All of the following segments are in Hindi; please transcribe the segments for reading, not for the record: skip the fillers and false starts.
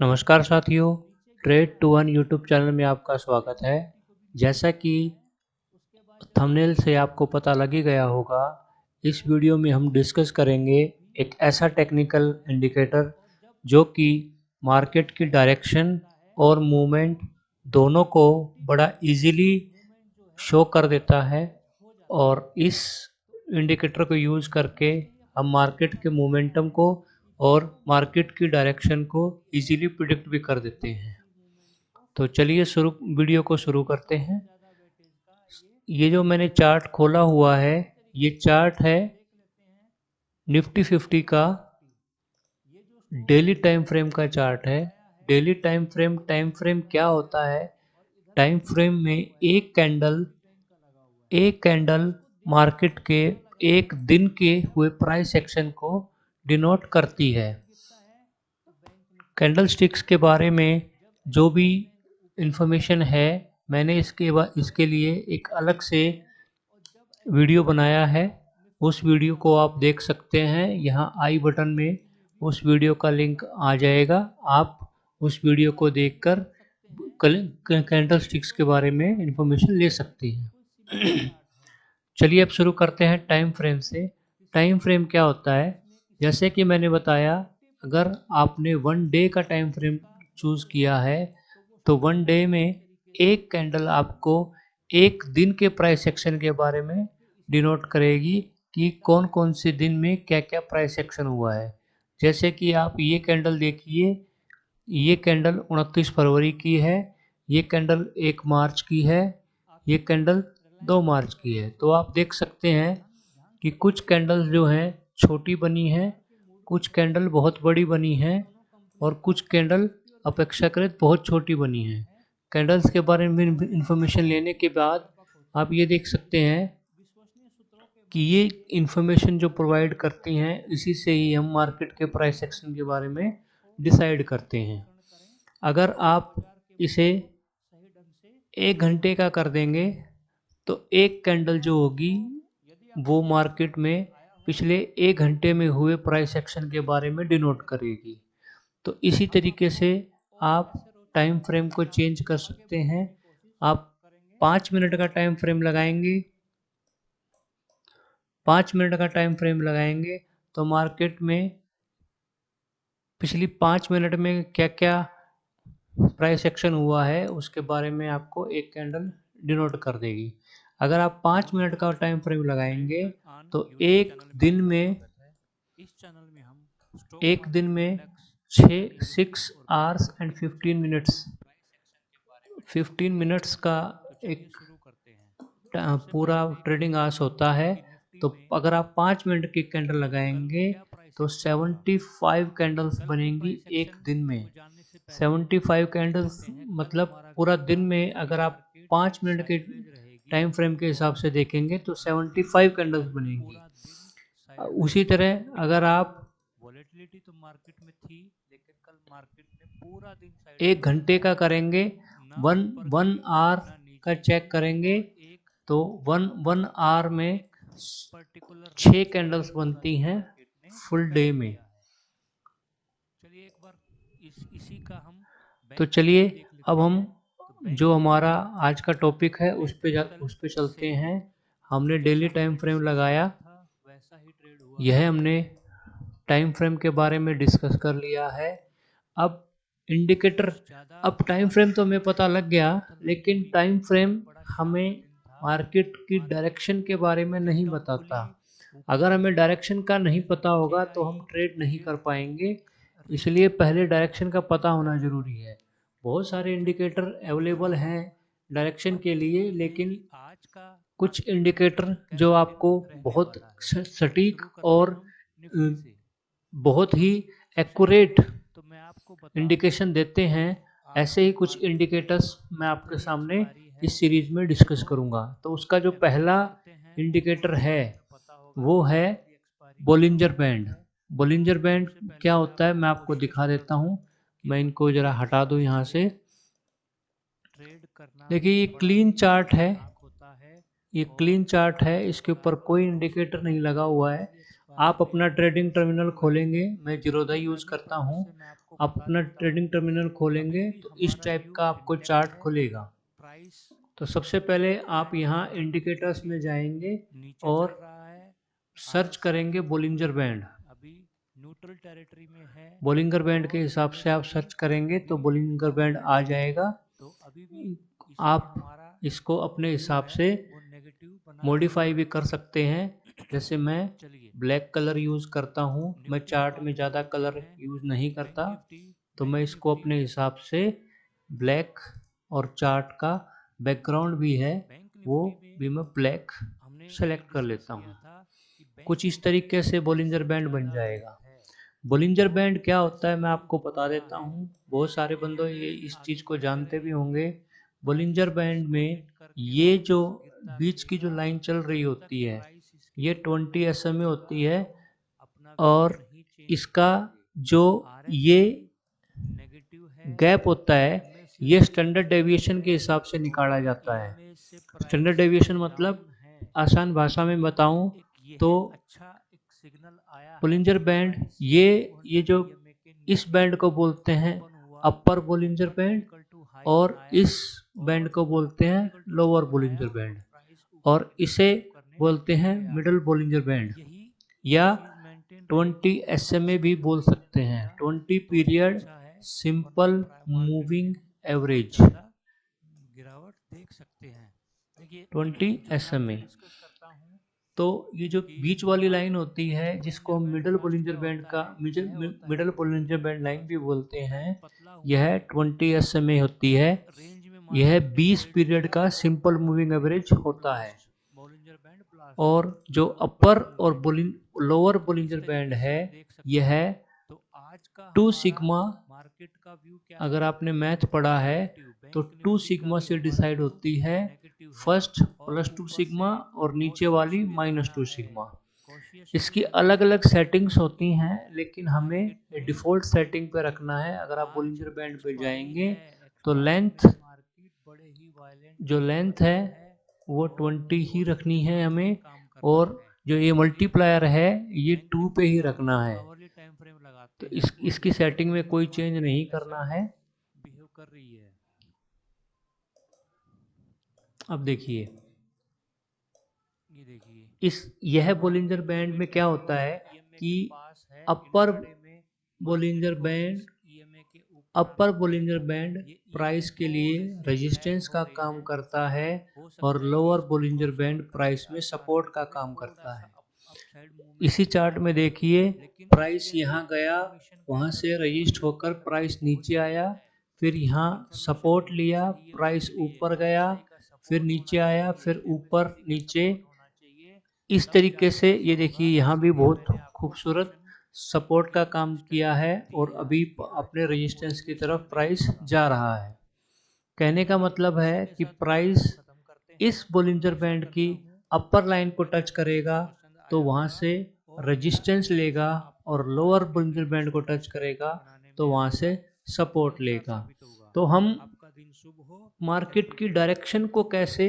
नमस्कार साथियों, trade to earn YouTube channel में आपका स्वागत है। जैसा कि थंबनेल से आपको पता लग ही गया होगा, इस वीडियो में हम डिस्कस करेंगे एक ऐसा टेक्निकल इंडिकेटर जो कि मार्केट की डायरेक्शन और मूवमेंट दोनों को बड़ा इजीली शो कर देता है और इस इंडिकेटर को यूज़ करके हम मार्केट के मोमेंटम को और मार्केट की डायरेक्शन को इजीली प्रिडिक्ट भी कर देते हैं। तो चलिए वीडियो को शुरू करते हैं। ये जो मैंने चार्ट खोला हुआ है, ये चार्ट है निफ्टी 50 का डेली टाइम फ्रेम का चार्ट है। डेली टाइम फ्रेम क्या होता है? टाइम फ्रेम में एक कैंडल मार्केट के एक दिन के हुए प्राइस एक्शन को डिनोट करती है। कैंडल स्टिक्स के बारे में जो भी इंफॉर्मेशन है, मैंने इसके लिए एक अलग से वीडियो बनाया है। उस वीडियो को आप देख सकते हैं। यहाँ आई बटन में उस वीडियो का लिंक आ जाएगा। आप उस वीडियो को देखकर कैंडल स्टिक्स के बारे में इंफॉर्मेशन ले सकते हैं। चलिए अब शुरू करते हैं टाइम फ्रेम से। टाइम फ्रेम क्या होता है? जैसे कि मैंने बताया, अगर आपने 1 डे का टाइम फ्रेम चूज़ किया है तो 1 डे में एक कैंडल आपको एक दिन के प्राइस एक्शन के बारे में डिनोट करेगी कि कौन कौन से दिन में क्या क्या प्राइस एक्शन हुआ है। जैसे कि आप ये कैंडल देखिए, ये कैंडल 29 फरवरी की है, ये कैंडल 1 मार्च की है, ये कैंडल 2 मार्च की है। तो आप देख सकते हैं कि कुछ कैंडल्स जो हैं छोटी बनी हैं, कुछ कैंडल बहुत बड़ी बनी हैं और कुछ कैंडल अपेक्षाकृत बहुत छोटी बनी हैं। कैंडल्स के बारे में इंफॉर्मेशन लेने के बाद आप ये देख सकते हैं कि ये इंफॉर्मेशन जो प्रोवाइड करती हैं, इसी से ही हम मार्केट के प्राइस एक्शन के बारे में डिसाइड करते हैं। अगर आप इसे 1 घंटे का कर देंगे तो एक कैंडल जो होगी वो मार्केट में पिछले 1 घंटे में हुए प्राइस एक्शन के बारे में डिनोट करेगी। तो इसी तरीके से आप टाइम फ्रेम को चेंज कर सकते हैं। आप 5 मिनट का टाइम फ्रेम लगाएंगे, 5 मिनट का टाइम फ्रेम लगाएंगे तो मार्केट में पिछली 5 मिनट में क्या क्या प्राइस एक्शन हुआ है उसके बारे में आपको एक कैंडल डिनोट कर देगी। अगर आप 5 मिनट का टाइम फ्रेम लगाएंगे तो एक दिन में 6 आवर्स एंड 15 मिनट्स का एक पूरा ट्रेडिंग आवर्स होता है। तो अगर आप 5 मिनट की कैंडल लगाएंगे तो 75 कैंडल्स बनेंगी एक दिन में। 75 कैंडल्स मतलब पूरा दिन में अगर आप 5 मिनट के टाइम फ्रेम के हिसाब से देखेंगे तो 75 कैंडल्स बनेंगी। उसी तरह अगर आप एक घंटे का करेंगे, वन आवर का चेक करेंगे तो वन आवर में 6 कैंडल्स बनती हैं फुल डे में। तो चलिए अब हम जो हमारा आज का टॉपिक है उस पे चलते हैं। हमने डेली टाइम फ्रेम लगाया, यह हमने टाइम फ्रेम के बारे में डिस्कस कर लिया है। अब इंडिकेटर, अब टाइम फ्रेम तो हमें पता लग गया, लेकिन टाइम फ्रेम हमें मार्केट की डायरेक्शन के बारे में नहीं बताता। अगर हमें डायरेक्शन का नहीं पता होगा तो हम ट्रेड नहीं कर पाएंगे, इसलिए पहले डायरेक्शन का पता होना ज़रूरी है। बहुत सारे इंडिकेटर अवेलेबल हैं डायरेक्शन के लिए, लेकिन कुछ इंडिकेटर जो आपको बहुत सटीक और बहुत ही एक्यूरेट इंडिकेशन देते हैं, ऐसे ही कुछ इंडिकेटर्स मैं आपके सामने इस सीरीज में डिस्कस करूंगा। तो उसका जो पहला इंडिकेटर है वो है बोलिंजर बैंड। बोलिंजर बैंड क्या होता है मैं आपको दिखा देता हूँ। मैं इनको ज़रा हटा दूँ यहाँ से। देखिए ये क्लीन चार्ट है, ये क्लीन चार्ट है, इसके ऊपर कोई इंडिकेटर नहीं लगा हुआ है। आप अपना ट्रेडिंग टर्मिनल खोलेंगे, मैं जीरोधा यूज़ करता हूँ, आप अपना ट्रेडिंग टर्मिनल खोलेंगे तो इस टाइप का आपको चार्ट खुलेगा। तो सबसे पहले आप यहाँ इंडिकेटर्स में जाएंगे और सर्च करेंगे बोलिंजर बैंड। बोलिंगर बैंड के हिसाब से आप सर्च करेंगे तो बोलिंगर बैंड आ जाएगा। आप इसको अपने हिसाब से मॉडिफाई भी कर सकते हैं। जैसे मैं ब्लैक कलर यूज़ करता हूँ, मैं चार्ट में ज़्यादा कलर यूज़ नहीं करता, तो मैं इसको अपने हिसाब से ब्लैक, और चार्ट का बैकग्राउंड भी है वो भी मैं ब्लैक सेलेक्ट कर लेता हूँ। कुछ इस तरीके से बोलिंजर बैंड बन जाएगा। बोलिंजर बैंड क्या होता है मैं आपको बता देता हूँ, बहुत सारे बंदों ये इस चीज़ को जानते भी होंगे। बोलिंजर बैंड में ये जो बीच की जो लाइन चल रही होती है ये 20 SMA होती है, और इसका जो ये गैप होता है ये स्टैंडर्ड डेविएशन के हिसाब से निकाला जाता है। स्टैंडर्ड डेविएशन मतलब आसान भाषा में बताऊं तो बोलिंजर बैंड ये जो इस बैंड को बोलते हैं अपर बोलिंजर बैंड, और इस बैंड को बोलते हैं लोअर बोलिंजर बैंड, और इसे बोलते हैं मिडल बोलिंजर बैंड, या 20 SMA भी बोल सकते हैं, 20 period simple moving average, 20 SMA। तो ये जो बीच वाली लाइन होती है जिसको हम मिडल बोलिंजर बैंड का मिडल बोलिंजर बैंड लाइन भी बोलते हैं, यह 20 SMA होती है। यह 20 पीरियड का सिंपल मूविंग एवरेज होता है। और जो अपर और लोअर बोलिंजर बैंड है यह 2 सिग्मा, अगर आपने मैथ पढ़ा है तो 2 सिग्मा से डिसाइड होती है, फर्स्ट +2 सिग्मा और नीचे वाली -2 सिग्मा। इसकी अलग अलग सेटिंग्स होती हैं लेकिन हमें डिफ़ॉल्ट सेटिंग पे रखना है। अगर आप बोलिंजर बैंड पे जाएंगे तो जो लेंथ है वो 20 ही रखनी है हमें, और जो ये मल्टीप्लायर है ये 2 पे ही रखना है। तो इसकी सेटिंग में कोई चेंज नहीं करना है। अब देखिए यह बोलिंजर बैंड में क्या होता है कि अपर बोलिंजर बैंड प्राइस के लिए रेजिस्टेंस का काम करता है, और लोअर बोलिंजर बैंड प्राइस में सपोर्ट का काम करता है। इसी चार्ट में देखिए प्राइस यहाँ गया, वहाँ से रजिस्ट होकर प्राइस नीचे आया, फिर यहाँ सपोर्ट लिया, प्राइस ऊपर गया, फिर नीचे आया, फिर ऊपर नीचे, इस तरीके से ये देखिए यहाँ भी बहुत खूबसूरत सपोर्ट का काम किया है, और अभी अपने रेजिस्टेंस की तरफ प्राइस जा रहा है। कहने का मतलब है कि प्राइस इस बोलिंजर बैंड की अपर लाइन को टच करेगा तो वहाँ से रेजिस्टेंस लेगा, और लोअर बोलिंजर बैंड को टच करेगा तो वहाँ से सपोर्ट लेगा। तो हम मार्केट की डायरेक्शन को कैसे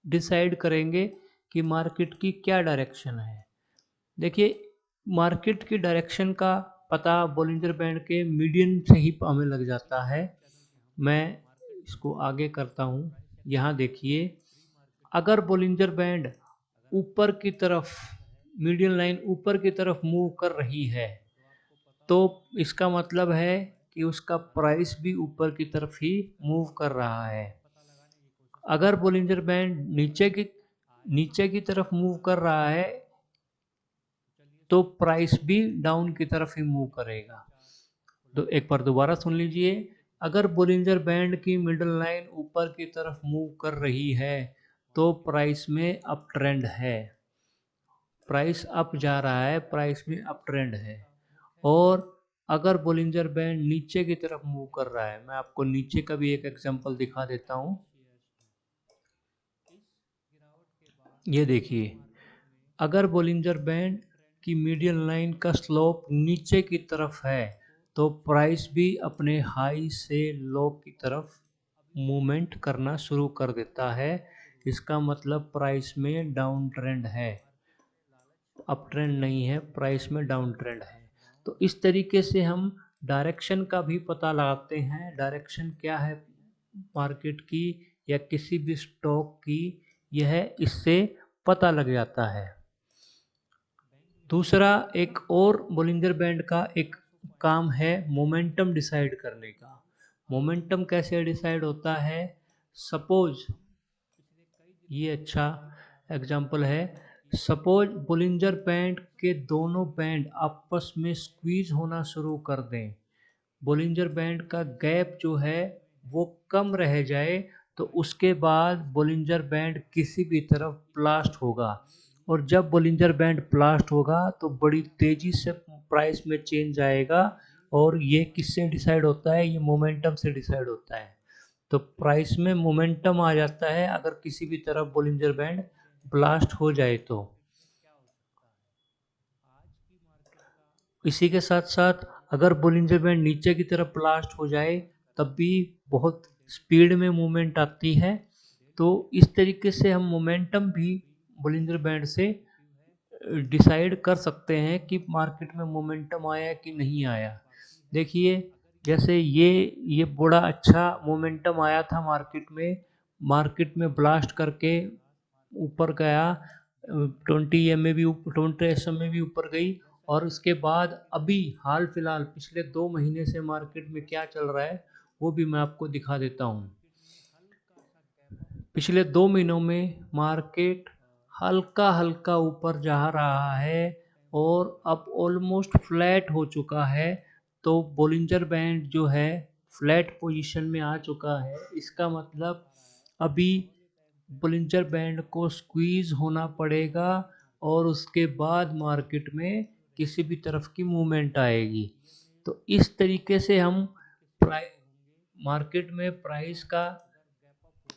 डिसाइड करेंगे कि मार्केट की क्या डायरेक्शन है। देखिए मार्केट की डायरेक्शन का पता बोलिंजर बैंड के मीडियन से ही हमें लग जाता है। मैं इसको आगे करता हूँ। यहाँ देखिए अगर बोलिंजर बैंड ऊपर की तरफ, मीडियन लाइन ऊपर की तरफ मूव कर रही है तो इसका मतलब है कि उसका प्राइस भी ऊपर की तरफ ही मूव कर रहा है। अगर बोलिंजर बैंड नीचे की तरफ मूव कर रहा है तो प्राइस भी डाउन की तरफ ही मूव करेगा। तो एक बार दोबारा सुन लीजिए, अगर बोलिंजर बैंड की मिडल लाइन ऊपर की तरफ मूव कर रही है तो प्राइस में अप ट्रेंड है, प्राइस अप जा रहा है, प्राइस में अप ट्रेंड है। और अगर बोलिंजर बैंड नीचे की तरफ मूव कर रहा है, मैं आपको नीचे का भी एक एग्जांपल दिखा देता हूँ। ये देखिए अगर बोलिंजर बैंड की मीडियन लाइन का स्लोप नीचे की तरफ है तो प्राइस भी अपने हाई से लो की तरफ मूवमेंट करना शुरू कर देता है। इसका मतलब प्राइस में डाउन ट्रेंड है, अप ट्रेंड नहीं है, प्राइस में डाउन ट्रेंड है। तो इस तरीके से हम डायरेक्शन का भी पता लगाते हैं, डायरेक्शन क्या है मार्केट की या किसी भी स्टॉक की, यह इससे पता लग जाता है। दूसरा एक और बोलिंजर बैंड का एक काम है मोमेंटम डिसाइड करने का। मोमेंटम कैसे डिसाइड होता है? सपोज ये अच्छा एग्जाम्पल है, सपोज बोलिंजर बैंड के दोनों बैंड आपस में स्क्वीज होना शुरू कर दें, बोलिंजर बैंड का गैप जो है वो कम रह जाए, तो उसके बाद बोलिंजर बैंड किसी भी तरफ ब्लास्ट होगा, और जब बोलिंजर बैंड ब्लास्ट होगा तो बड़ी तेजी से प्राइस में चेंज आएगा, और ये किससे डिसाइड होता है? ये मोमेंटम से डिसाइड होता है। तो प्राइस में मोमेंटम आ जाता है अगर किसी भी तरफ बोलिंजर बैंड ब्लास्ट हो जाए तो। इसी के साथ साथ अगर बोलिंजर बैंड नीचे की तरफ ब्लास्ट हो जाए तब भी बहुत स्पीड में मूवमेंट आती है। तो इस तरीके से हम मोमेंटम भी बोलिंजर बैंड से डिसाइड कर सकते हैं कि मार्केट में मोमेंटम आया कि नहीं आया। देखिए जैसे ये बड़ा अच्छा मोमेंटम आया था मार्केट में ब्लास्ट करके ऊपर गया, 20 में भी 20 में भी ऊपर गई, और उसके बाद अभी हाल फिलहाल पिछले 2 महीने से मार्केट में क्या चल रहा है वो भी मैं आपको दिखा देता हूँ। पिछले 2 महीनों में मार्केट हल्का हल्का ऊपर जा रहा है और अब ऑलमोस्ट फ्लैट हो चुका है। तो बोलिंजर बैंड जो है फ्लैट पोजीशन में आ चुका है, इसका मतलब अभी बोलिंजर बैंड को स्क्वीज होना पड़ेगा और उसके बाद मार्केट में किसी भी तरफ की मूवमेंट आएगी। तो इस तरीके से हम मार्केट में प्राइस का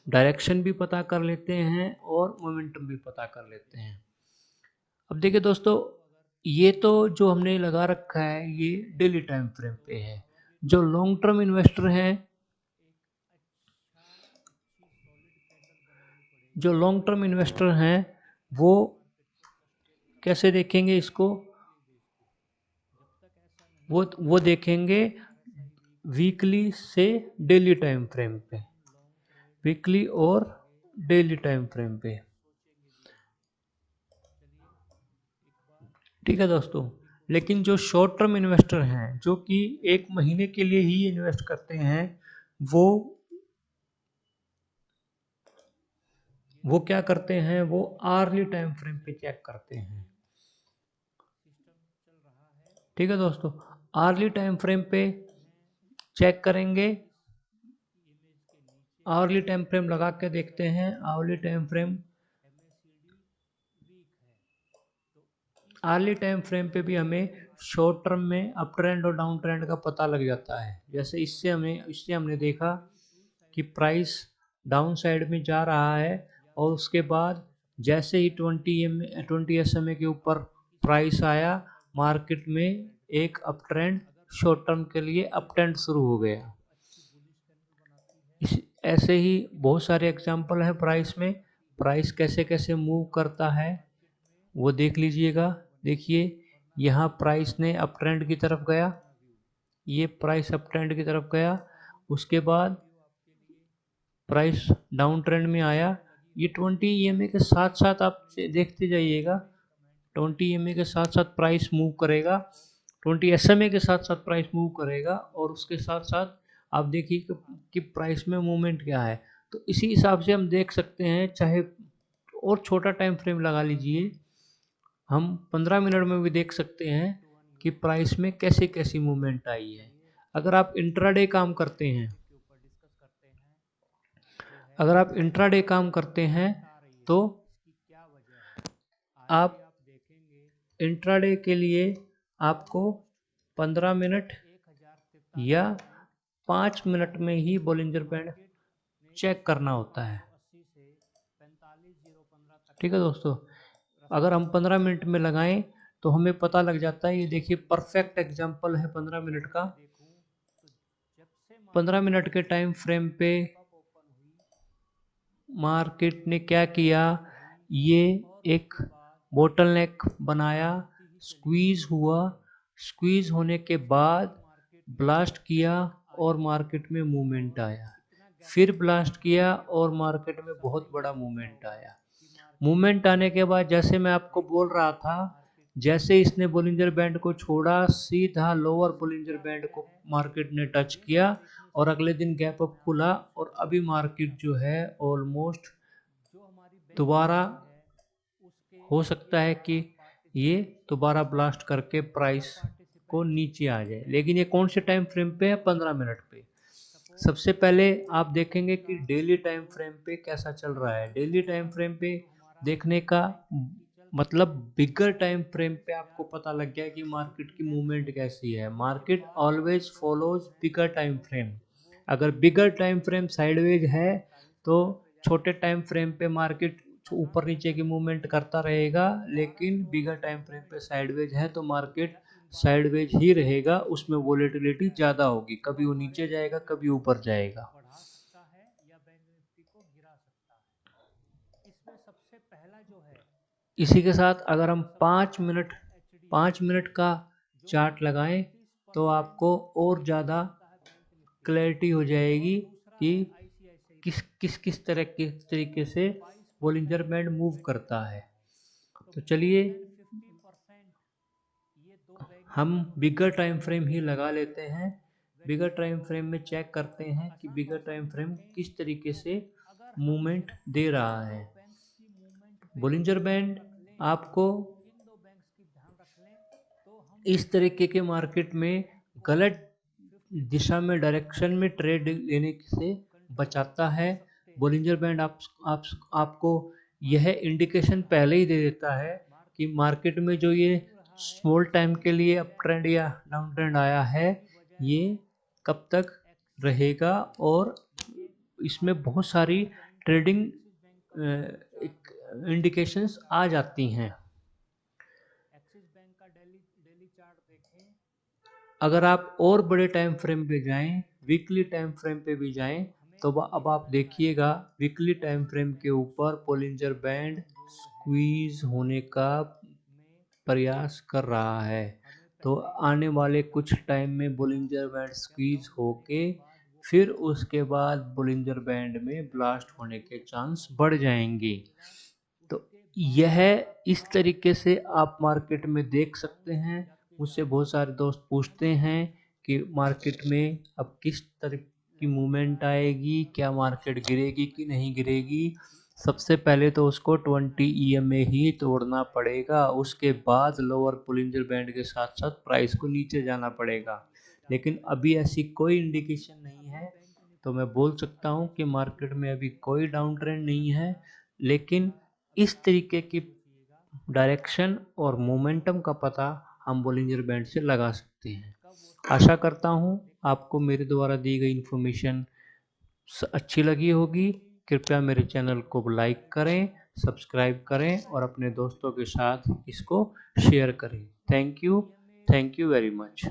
डायरेक्शन भी पता कर लेते हैं और मोमेंटम भी पता कर लेते हैं। अब देखिए दोस्तों, ये तो जो हमने लगा रखा है ये डेली टाइम फ्रेम पे है। जो लॉन्ग टर्म इन्वेस्टर हैं, वो कैसे देखेंगे इसको? वो देखेंगे वीकली से डेली टाइम फ्रेम पे, वीकली और डेली टाइम फ्रेम पे। ठीक है दोस्तों, लेकिन जो शॉर्ट टर्म इन्वेस्टर हैं जो कि 1 महीने के लिए ही इन्वेस्ट करते हैं, वो क्या करते हैं? वो आर्ली टाइम फ्रेम पे चेक करते हैं। ठीक है दोस्तों, आर्ली टाइम फ्रेम पे चेक करेंगे, आवर्ली टाइम फ्रेम लगा के देखते हैं। आर्ली टाइम फ्रेम पे भी हमें शॉर्ट टर्म में अप ट्रेंड और डाउन ट्रेंड का पता लग जाता है। जैसे इससे हमने देखा कि प्राइस डाउन साइड में जा रहा है, और उसके बाद जैसे ही 20 SMA के ऊपर प्राइस आया, मार्केट में एक अप ट्रेंड शॉर्ट टर्म के लिए अप ट्रेंड शुरू हो गया। ऐसे ही बहुत सारे एग्जाम्पल है प्राइस कैसे कैसे मूव करता है वो देख लीजिएगा। देखिए यहाँ प्राइस ने अप ट्रेंड की तरफ गया, ये प्राइस अप ट्रेंड की तरफ गया, उसके बाद प्राइस डाउन ट्रेंड में आया। ये 20 EMA के साथ साथ आप देखते जाइएगा, 20 EMA के साथ साथ प्राइस मूव करेगा, 20 SMA के साथ साथ प्राइस मूव करेगा, और उसके साथ साथ आप देखिए कि प्राइस में मूवमेंट क्या है। तो इसी हिसाब से हम देख सकते हैं, चाहे और छोटा टाइम फ्रेम लगा लीजिए, हम 15 मिनट में भी देख सकते हैं कि प्राइस में कैसे कैसी मूवमेंट आई है। अगर आप इंट्राडे काम करते हैं तो आप इंट्राडे के लिए आपको 15 मिनट या 5 मिनट में ही बोलिंजर बैंड चेक करना होता है। ठीक है दोस्तों, अगर हम 15 मिनट में लगाएं तो हमें पता लग जाता है। ये देखिए परफेक्ट एग्जांपल है 15 मिनट का। 15 मिनट के टाइम फ्रेम पे मार्केट ने क्या किया, ये एक बोटल नेक बनाया, स्क्वीज हुआ, स्क्वीज होने के बाद ब्लास्ट किया और मार्केट में मूवमेंट आया, फिर ब्लास्ट किया और मार्केट में बहुत बड़ा मूवमेंट आया। मूवमेंट आने के बाद जैसे मैं आपको बोल रहा था, जैसे इसने बोलिंजर बैंड को छोड़ा, सीधा लोअर बोलिंजर बैंड को मार्केट ने टच किया और अगले दिन गैप अप खुला और अभी मार्केट जो है ऑलमोस्ट दोबारा हो सकता है कि ये दोबारा ब्लास्ट करके प्राइस को नीचे आ जाए। लेकिन ये कौन से टाइम फ्रेम पे है? 15 मिनट पे। सबसे पहले आप देखेंगे कि डेली टाइम फ्रेम पे कैसा चल रहा है। डेली टाइम फ्रेम पे देखने का मतलब बिगर टाइम फ्रेम पे आपको पता लग गया कि मार्केट की मूवमेंट कैसी है। मार्केट ऑलवेज फॉलोज बिगर टाइम फ्रेम। अगर बिगर टाइम फ्रेम साइडवेज है तो छोटे टाइम फ्रेम पे मार्केट ऊपर नीचे की मूवमेंट करता रहेगा, लेकिन बिगर टाइम फ्रेम पे साइडवेज है तो मार्केट साइडवेज ही रहेगा, उसमें वोलेटिलिटी ज़्यादा होगी, कभी वो नीचे जाएगा कभी ऊपर जाएगा। इसी के साथ अगर हम 5 मिनट का चार्ट लगाएं तो आपको और ज़्यादा क्लैरिटी हो जाएगी कि किस तरीके से बोलिंजर बैंड मूव करता है। तो चलिए हम बिगर टाइम फ्रेम ही लगा लेते हैं। बिगर टाइम फ्रेम में चेक करते हैं कि बिगर टाइम फ्रेम किस तरीके से मूवमेंट दे रहा है। बोलिंजर बैंड आपको इस तरीके के मार्केट में गलत दिशा में डायरेक्शन में ट्रेड लेने से बचाता है। बोलिंजर बैंड आपको यह इंडिकेशन पहले ही दे देता है कि मार्केट में जो ये स्मॉल टाइम के लिए अप ट्रेंड या डाउन ट्रेंड आया है ये कब तक रहेगा, और इसमें बहुत सारी ट्रेडिंग इंडिकेशंस आ जाती हैं। अगर आप और बड़े टाइम फ्रेम पे जाएं, वीकली टाइम फ्रेम पे भी जाएं, तो अब आप देखिएगा वीकली टाइम फ्रेम के ऊपर बोलिंजर बैंड स्क्वीज होने का प्रयास कर रहा है। तो आने वाले कुछ टाइम में बोलिंजर बैंड स्क्वीज होके फिर उसके बाद बोलिंजर बैंड में ब्लास्ट होने के चांस बढ़ जाएंगे। तो यह इस तरीके से आप मार्केट में देख सकते हैं। मुझसे बहुत सारे दोस्त पूछते हैं कि मार्केट में अब किस तरह की मूवमेंट आएगी, क्या मार्केट गिरेगी कि नहीं गिरेगी। सबसे पहले तो उसको 20 EMA ही तोड़ना पड़ेगा, उसके बाद लोअर बोलिंजर बैंड के साथ साथ प्राइस को नीचे जाना पड़ेगा। लेकिन अभी ऐसी कोई इंडिकेशन नहीं है, तो मैं बोल सकता हूँ कि मार्केट में अभी कोई डाउन ट्रेंड नहीं है। लेकिन इस तरीके की डायरेक्शन और मोमेंटम का पता हम बोलिंजर बैंड से लगा सकते हैं। आशा करता हूँ आपको मेरे द्वारा दी गई इन्फॉर्मेशन अच्छी लगी होगी। कृपया मेरे चैनल को लाइक करें, सब्सक्राइब करें और अपने दोस्तों के साथ इसको शेयर करें। Thank you very much.